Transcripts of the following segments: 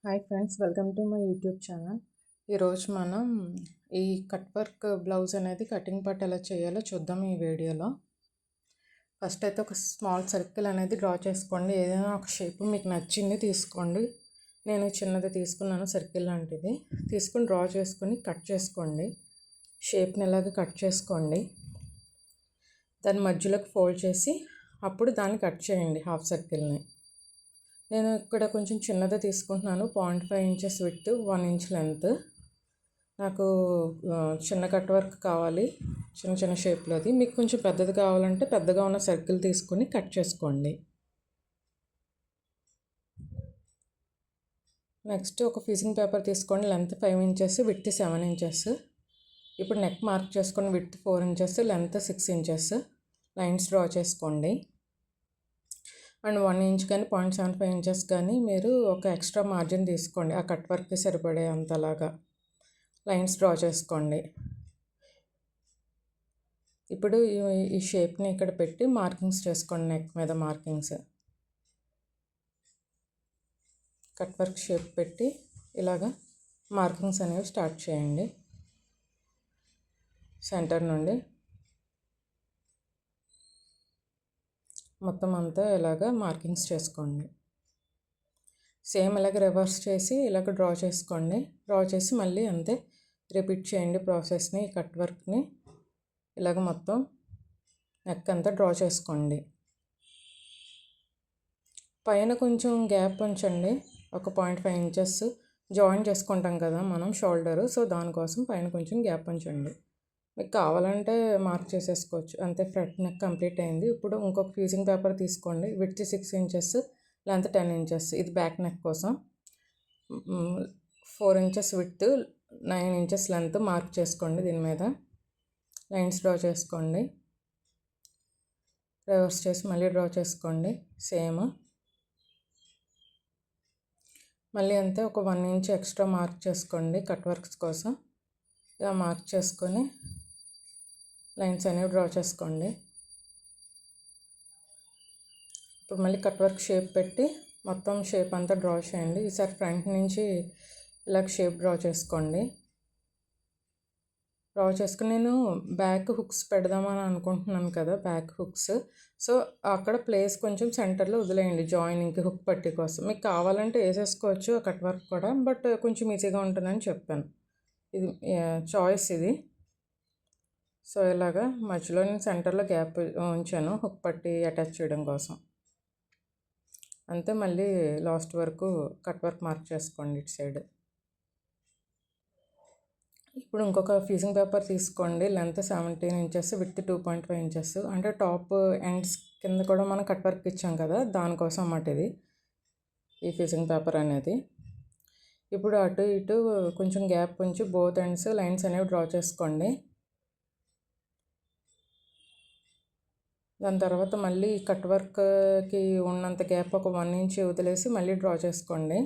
Hi friends, welcome to my YouTube channel. ఈరోజు మనం ఈ కట్ వర్క్ బ్లౌజ్ అనేది కటింగ్ పార్ట్ ఎలా చేయాలో చూద్దాం ఈ వీడియోలో. ఫస్ట్ అయితే ఒక స్మాల్ సర్కిల్ అనేది డ్రా చేసుకోండి. ఏదైనా ఒక షేప్ మీకు నచ్చింది తీసుకోండి. నేను చిన్నది తీసుకున్నాను, సర్కిల్ లాంటిది తీసుకుని డ్రా చేసుకుని కట్ చేసుకోండి. షేప్ని ఇలాగ కట్ చేసుకోండి. దాని మధ్యలోకి ఫోల్డ్ చేసి అప్పుడు దాన్ని కట్ చేయండి, హాఫ్ సర్కిల్ని. నేను ఇక్కడ కొంచెం చిన్నదే తీసుకుంటున్నాను, 0.5 ఇంచెస్ విడ్త్, 1 ఇంచ్ లెంత్. నాకు చిన్న కట్ వర్క్ కావాలి, చిన్న చిన్న షేప్లోది. మీకు కొంచెం పెద్దది కావాలంటే పెద్దగా ఉన్న సర్కిల్ తీసుకుని కట్ చేసుకోండి. నెక్స్ట్ ఒక ఫీజింగ్ పేపర్ తీసుకోండి. Length 5 inches, width 7 inches. ఇప్పుడు నెక్ మార్క్ చేసుకొని width 4 inches, length 6 inches lines draw చేసుకోండి. అండ్ 1 ఇంచ్ కానీ 0.75 ఇంచెస్ కానీ మీరు ఒక ఎక్స్ట్రా మార్జిన్ తీసుకోండి, ఆ కట్ వర్క్కి సరిపడే అంతలాగా లైన్స్ డ్రా చేసుకోండి. ఇప్పుడు ఈ షేప్ని ఇక్కడ పెట్టి మార్కింగ్స్ చేసుకోండి. నెక్ మీద మార్కింగ్స్, కట్ వర్క్ షేప్ పెట్టి ఇలాగా మార్కింగ్స్ అనేవి స్టార్ట్ చేయండి. సెంటర్ నుండి మొత్తం అంతా ఇలాగ మార్కింగ్స్ చేసుకోండి. సేమ్ ఇలాగ రివర్స్ చేసి ఇలాగ డ్రా చేసుకోండి. డ్రా చేసి మళ్ళీ అంతే రిపీట్ చేయండి ప్రాసెస్ని. కట్ వర్క్ని ఇలాగ మొత్తం నెక్ అంతా డ్రా చేసుకోండి. పైన కొంచెం గ్యాప్ ఉంచండి, ఒక 0.5 ఇంచెస్ జాయిన్ చేసుకుంటాం కదా మనం షోల్డరు, సో దానికోసం పైన కొంచెం గ్యాప్ ఉంచండి. మీకు కావాలంటే మార్క్ చేసేసుకోవచ్చు. అంతే, ఫ్రంట్ నెక్ కంప్లీట్ అయింది. ఇప్పుడు ఇంకొక ఫ్యూజింగ్ పేపర్ తీసుకోండి. Width 6 inches, length 10 inches. ఇది బ్యాక్ నెక్ కోసం. 4 inches width, 9 inches length mark చేసుకోండి. దీని మీద లైన్స్ డ్రా చేసుకోండి. రివర్స్ చేసి మళ్ళీ డ్రా చేసుకోండి సేమ్. మళ్ళీ అంతే ఒక 1 ఇంచ్ ఎక్స్ట్రా మార్క్ చేసుకోండి కట్ వర్క్స్ కోసం. ఇలా మార్క్ చేసుకొని లైన్స్ అనేవి డ్రా చేసుకోండి. ఇప్పుడు మళ్ళీ కట్ వర్క్ షేప్ పెట్టి మొత్తం షేప్ అంతా డ్రా చేయండి. ఈసారి ఫ్రంట్ నుంచి ఇలా షేప్ డ్రా చేసుకోండి. డ్రా చేసుకుని నేను బ్యాక్ హుక్స్ పెడదామని అనుకుంటున్నాను కదా, బ్యాక్ హుక్స్. సో అక్కడ ప్లేస్ కొంచెం సెంటర్లో వదిలేయండి జాయినింగ్కి, హుక్ పట్టి కోసం. మీకు కావాలంటే వేసేసుకోవచ్చు ఆ కట్ వర్క్ కూడా, బట్ కొంచెం ఈజీగా ఉంటుందని చెప్పాను. ఇది చాయిస్ ఇది. సో ఇలాగా మధ్యలో నేను సెంటర్లో గ్యాప్ ఉంచాను హుక్ పట్టి అటాచ్ చేయడం కోసం. అంతే, మళ్ళీ లాస్ట్ వరకు కట్ వర్క్ మార్క్ చేసుకోండి ఇటు సైడ్. ఇప్పుడు ఇంకొక ఫీజింగ్ పేపర్ తీసుకోండి. Length 17 inches, width 2.5 inches. అంటే టాప్ ఎండ్స్ కింద కూడా మనం కట్ వర్క్ ఇచ్చాం కదా, దానికోసం అన్నమాట ఇది, ఈ ఫీజింగ్ పేపర్ అనేది. ఇప్పుడు అటు ఇటు కొంచెం గ్యాప్ ఉంచి బోత్ ఎండ్స్ లైన్స్ అనేవి డ్రా చేసుకోండి. దాని తర్వాత మళ్ళీ కట్ వర్క్కి ఉన్నంత గ్యాప్ ఒక 1 ఇంచ్ వదిలేసి మళ్ళీ డ్రా చేసుకోండి.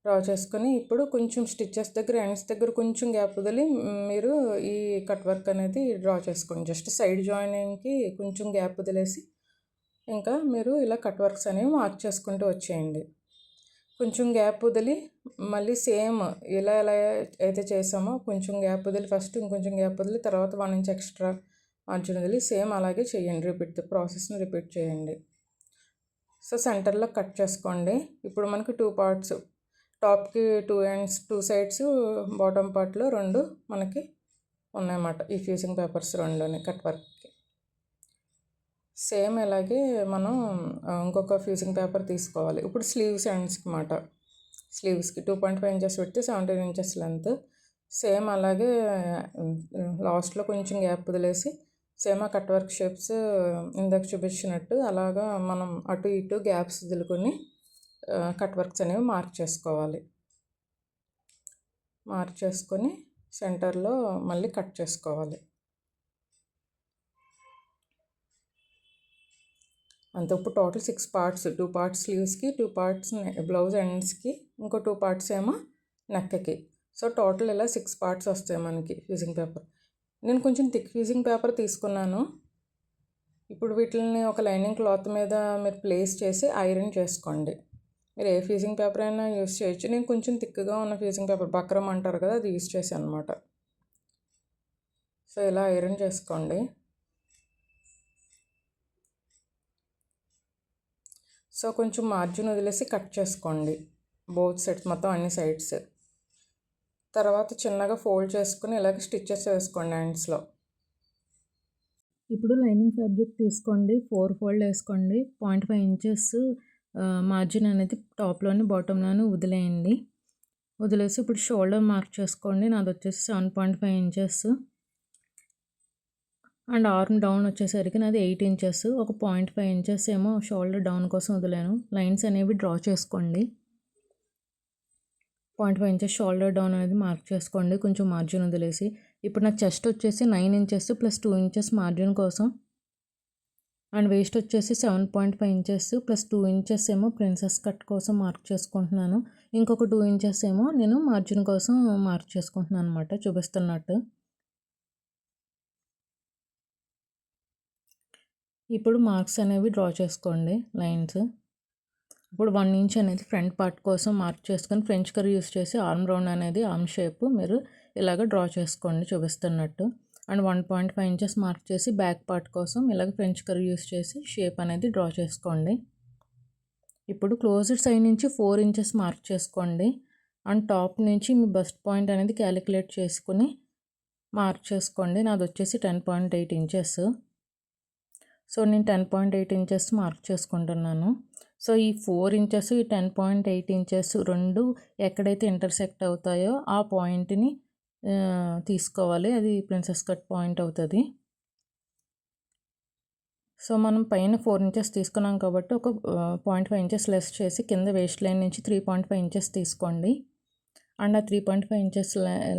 డ్రా చేసుకొని ఇప్పుడు కొంచెం స్టిచ్చెస్ దగ్గర, ఎండ్స్ దగ్గర కొంచెం గ్యాప్ వదిలి మీరు ఈ కట్ వర్క్ అనేది డ్రా చేసుకోండి. జస్ట్ సైడ్ జాయినింగ్కి కొంచెం గ్యాప్ వదిలేసి ఇంకా మీరు ఇలా కట్ వర్క్స్ అనేవి మార్క్ చేసుకుంటూ వచ్చేయండి. కొంచెం గ్యాప్ వదిలి మళ్ళీ సేమ్ ఇలా ఎలా అయితే చేసామో కొంచెం గ్యాప్ వదిలి ఫస్ట్, ఇంకొంచెం గ్యాప్ వదిలి తర్వాత 1 ఇంచ్ ఎక్స్ట్రా మార్జిన్ వదిలి సేమ్ అలాగే చేయండి. ప్రాసెస్ని రిపీట్ చేయండి. సో సెంటర్లో కట్ చేసుకోండి. ఇప్పుడు మనకి 2 పార్ట్స్, టాప్కి 2 ఎండ్స్, 2 సైడ్స్, బాటమ్ పార్ట్లో 2 మనకి ఉన్నాయన్నమాట. ఈ ఫ్యూజింగ్ పేపర్స్ 2 కట్ వర్క్కి. సేమ్ ఇలాగే మనం ఇంకొక ఫ్యూజింగ్ పేపర్ తీసుకోవాలి. ఇప్పుడు స్లీవ్స్ ఎండ్స్కి అన్నమాట. స్లీవ్స్కి 2.5 ఇంచెస్ పెట్టి 17 ఇంచెస్ లెంత్. సేమ్ అలాగే లాస్ట్లో కొంచెం గ్యాప్ వదిలేసి సేమ్ ఆ కట్ వర్క్ షేప్స్ ఇందాక చూపించినట్టు అలాగా మనం అటు ఇటు గ్యాప్స్ వదులుకొని కట్ వర్క్స్ అనేవి మార్క్ చేసుకోవాలి. మార్క్ చేసుకొని సెంటర్లో మళ్ళీ కట్ చేసుకోవాలి. అంతే. ఇప్పుడు టోటల్ 6 పార్ట్స్, 2 పార్ట్స్ స్లీవ్స్కి, 2 పార్ట్స్ బ్లౌజ్ ఎండ్స్కి, ఇంకో 2 పార్ట్స్ ఏమో నెక్కి. సో టోటల్ ఇలా 6 పార్ట్స్ వస్తాయి మనకి ఫ్యూజింగ్ పేపర్. నేను కొంచెం థిక్ ఫ్యూజింగ్ పేపర్ తీసుకున్నాను. ఇప్పుడు వీటిని ఒక లైనింగ్ క్లాత్ మీద మీరు ప్లేస్ చేసి ఐరన్ చేసుకోండి. మీరు ఏ ఫీజింగ్ పేపర్ అయినా యూస్ చేయొచ్చు. నేను కొంచెం థిక్గా ఉన్న ఫీజింగ్ పేపర్ బక్రం అంటారు కదా, అది యూస్ చేశాను అనమాట. సో ఇలా ఐరన్ చేసుకోండి. సో కొంచెం మార్జిన్ వదిలేసి కట్ చేసుకోండి బోత్ సైడ్స్, మొత్తం అన్ని సైడ్స్. తర్వాత చిన్నగా ఫోల్డ్ చేసుకుని ఇలాగ స్టిచ్చెస్ వేసుకోండి హ్యాండ్స్లో. ఇప్పుడు లైనింగ్ ఫ్యాబ్రిక్ తీసుకోండి, 4 ఫోల్డ్ వేసుకోండి. 0.5 ఇంచెస్ మార్జిన్ అనేది టాప్లోని బాటంలోని వదిలేయండి. వదిలేసి ఇప్పుడు షోల్డర్ మార్క్ చేసుకోండి. నాది వచ్చేసి 7.5 ఇంచెస్ అండ్ ఆర్మ్ డౌన్ వచ్చేసరికి నాది 8 ఇంచెస్. ఒక 0.5 ఇంచెస్ ఏమో షోల్డర్ డౌన్ కోసం వదిలేను. లైన్స్ అనేవి డ్రా చేసుకోండి. 0.5 ఇంచెస్ షోల్డర్ డౌన్ అనేది మార్క్ చేసుకోండి, కొంచెం మార్జిన్ వదిలేసి. ఇప్పుడు నాకు చెస్ట్ వచ్చేసి 9 ఇంచెస్ ప్లస్ 2 ఇంచెస్ మార్జిన్ కోసం అండ్ వేస్ట్ వచ్చేసి 7.5 ఇంచెస్ ప్లస్ 2 ఇంచెస్ ఏమో ప్రిన్సెస్ కట్ కోసం మార్క్ చేసుకుంటున్నాను. ఇంకొక 2 ఇంచెస్ ఏమో నేను మార్జిన్ కోసం మార్క్ చేసుకుంటున్నాను అనమాట, చూపిస్తున్నట్టు. ఇప్పుడు మార్క్స్ అనేవి డ్రా చేసుకోండి లైన్స్. ఇప్పుడు 1 ఇంచ్ అనేది ఫ్రంట్ పార్ట్ కోసం మార్క్ చేసుకొని ఫ్రెంచ్ కర్వ్ యూస్ చేసి ఆర్మ్ రౌండ్ అనేది ఆర్మ్ షేప్ మీరు ఇలాగ డ్రా చేసుకోండి చూపిస్తున్నట్టు. అండ్ 1.5 ఇంచెస్ మార్క్ చేసి బ్యాక్ పార్ట్ కోసం ఇలాగ ఫ్రెంచ్ కర్వ్ యూస్ చేసి షేప్ అనేది డ్రా చేసుకోండి. ఇప్పుడు క్లోజ్డ్ సైడ్ నుంచి 4 ఇంచెస్ మార్క్ చేసుకోండి. అండ్ టాప్ నుంచి మీ బస్ట్ పాయింట్ అనేది క్యాలిక్యులేట్ చేసుకుని మార్క్ చేసుకోండి. నాది వచ్చేసి 10.8 ఇంచెస్. సో నేను 10.8 ఇంచెస్ మార్క్ చేసుకుంటున్నాను. సో ఈ 4 ఇంచెస్ ఈ 10.8 ఇంచెస్ రెండు ఎక్కడైతే ఇంటర్సెక్ట్ అవుతాయో ఆ పాయింట్ని తీసుకోవాలి, అది ప్రిన్సెస్ కట్ పాయింట్ అవుతుంది. సో మనం పైన 4 ఇంచెస్ తీసుకున్నాం కాబట్టి ఒక 0.5 ఇంచెస్ లెస్ చేసి కింద వేస్ట్ లైన్ నుంచి 3.5 ఇంచెస్ తీసుకోండి. అండ్ ఆ 3.5 ఇంచెస్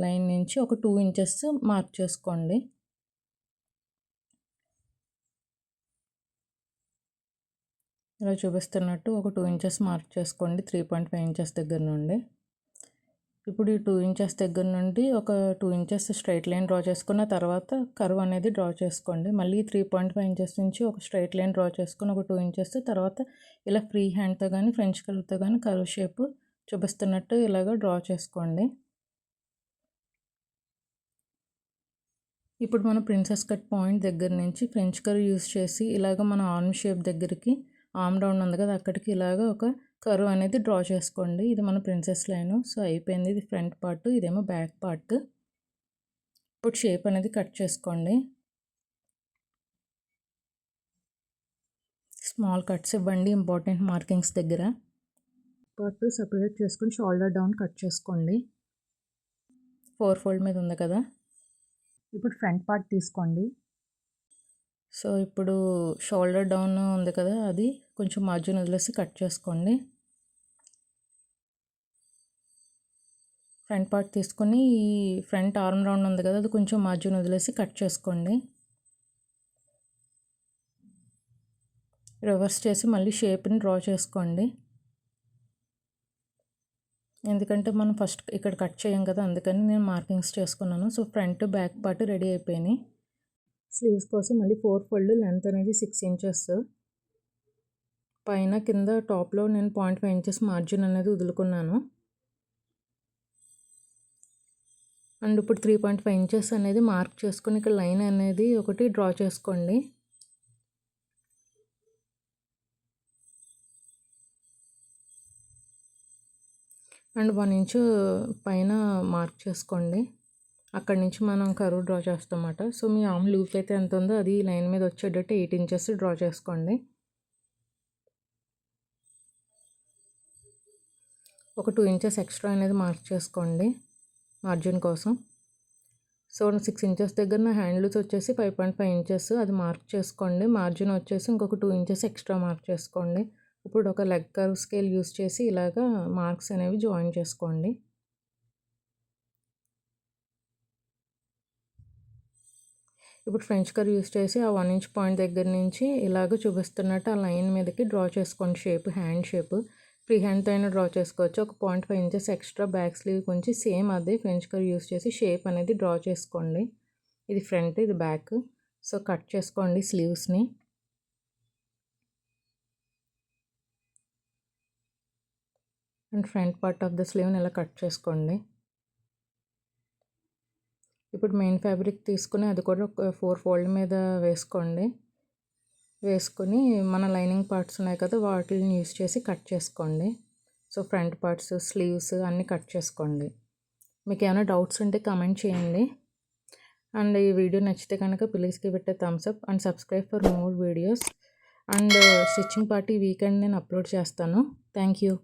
లైన్ నుంచి ఒక 2 ఇంచెస్ మార్క్ చేసుకోండి. ఇలా చూపిస్తున్నట్టు ఒక 2 ఇంచెస్ మార్క్ చేసుకోండి 3.5 ఇంచెస్ దగ్గర నుండి. ఇప్పుడు ఈ 2 ఇంచెస్ దగ్గర నుండి ఒక 2 ఇంచెస్ స్ట్రైట్ లైన్ డ్రా చేసుకున్న తర్వాత కర్వ్ అనేది డ్రా చేసుకోండి. మళ్ళీ 3.5 ఇంచెస్ నుంచి ఒక స్ట్రైట్ లైన్ డ్రా చేసుకుని ఒక 2 ఇంచెస్ తర్వాత ఇలా ఫ్రీ హ్యాండ్తో కానీ ఫ్రెంచ్ కర్వ్తో కానీ కర్వ్ షేప్ చూపిస్తున్నట్టు ఇలాగ డ్రా చేసుకోండి. ఇప్పుడు మన ప్రిన్సెస్ కట్ పాయింట్ దగ్గర నుంచి ఫ్రెంచ్ కర్వ్ యూస్ చేసి ఇలాగ మన ఆర్మ్ షేప్ దగ్గరికి ఆర్మ్ రౌండ్ ఉంది కదా అక్కడికి ఇలాగ ఒక కర్వ్ అనేది డ్రా చేసుకోండి. ఇది మన ప్రిన్సెస్ లైన్. సో అయిపోయింది, ఇది ఫ్రంట్ పార్ట్, ఇదేమో బ్యాక్ పార్ట్. ఇప్పుడు షేప్ అనేది కట్ చేసుకోండి. స్మాల్ కట్స్ ఇవ్వండి ఇంపార్టెంట్ మార్కింగ్స్ దగ్గర. పార్ట్ సపరేట్ చేసుకొని షోల్డర్ డౌన్ కట్ చేసుకోండి. 4 ఫోల్డ్ మీద ఉంది కదా. ఇప్పుడు ఫ్రంట్ పార్ట్ తీసుకోండి. సో ఇప్పుడు షోల్డర్ డౌన్ ఉంది కదా, అది కొంచెం మార్జిన్ వదిలేసి కట్ చేసుకోండి. ఫ్రంట్ పార్ట్ తీసుకొని ఈ ఫ్రంట్ ఆర్మ్ రౌండ్ ఉంది కదా, అది కొంచెం మార్జిన్ వదిలేసి కట్ చేసుకోండి. రివర్స్ చేసి మళ్ళీ షేప్ని డ్రా చేసుకోండి. ఎందుకంటే మనం ఫస్ట్ ఇక్కడ కట్ చేయం కదా, అందుకని నేను మార్కింగ్స్ చేసుకున్నాను. So front back part ready అయిపోయినాయి. స్లీవ్స్ కోసం మళ్ళీ 4 ఫోల్డ్, లెంత్ అనేది 6 ఇంచెస్. పైన కింద టాప్లో నేను 0.5 ఇంచెస్ మార్జిన్ అనేది వదులుకున్నాను. అండ్ ఇప్పుడు 3.5 ఇంచెస్ అనేది మార్క్ చేసుకుని ఇక్కడ లైన్ అనేది ఒకటి డ్రా చేసుకోండి. అండ్ 1 ఇంచు పైన మార్క్ చేసుకోండి. అక్కడి నుంచి మనం కర్వ్ డ్రా చేస్తామన్నమాట. సో మీ ఆర్మ్ లూజ్ అయితే ఎంత ఉందో అది లైన్ మీద వచ్చేటట్టు 8 ఇంచెస్ డ్రా చేసుకోండి. ఒక 2 ఇంచెస్ ఎక్స్ట్రా అనేది మార్క్ చేసుకోండి మార్జిన్ కోసం. సో 6 ఇంచెస్ దగ్గర నా హ్యాండ్ లూజ్ వచ్చేసి 5.5 ఇంచెస్, అది మార్క్ చేసుకోండి. మార్జిన్ వచ్చేసి ఇంకొక 2 ఇంచెస్ ఎక్స్ట్రా మార్క్ చేసుకోండి. ఇప్పుడు ఒక లెగ్ కర్వ్ స్కేల్ యూస్ చేసి ఇలాగా మార్క్స్ అనేవి జాయిన్ చేసుకోండి. ఇప్పుడు ఫ్రెంచ్ కర్వ్ యూస్ చేసి ఆ 1 ఇంచ్ పాయింట్ దగ్గర నుంచి ఇలాగ చూపిస్తున్నట్టు ఆ లైన్ మీదకి డ్రా చేసుకోండి షేప్, హ్యాండ్ షేప్. ఫ్రీ హ్యాండ్తో అయినా డ్రా చేసుకోవచ్చు. ఒక 0.5 ఇంచెస్ ఎక్స్ట్రా బ్యాక్ స్లీవ్ కొంచెం సేమ్ అదే ఫ్రెంచ్ కర్వ్ యూస్ చేసి షేప్ అనేది డ్రా చేసుకోండి. ఇది ఫ్రంట్, ఇది బ్యాక్. సో కట్ చేసుకోండి స్లీవ్స్ని. And front part of the స్లీవ్ని ఇలా కట్ చేసుకోండి. ఇప్పుడు మెయిన్ ఫ్యాబ్రిక్ తీసుకుని అది కూడా ఒక 4 ఫోల్డ్ మీద వేసుకోండి. వేసుకొని మన లైనింగ్ పార్ట్స్ ఉన్నాయి కదా, వాటిని యూస్ చేసి కట్ చేసుకోండి. సో ఫ్రంట్ పార్ట్స్, స్లీవ్స్ అన్నీ కట్ చేసుకోండి. మీకు ఏమైనా డౌట్స్ ఉంటే కామెంట్ చేయండి. అండ్ ఈ వీడియో నచ్చితే కనుక please give it a Thums up and subscribe for more videos. And stitching party weekend నేను అప్లోడ్ చేస్తాను. Thank you.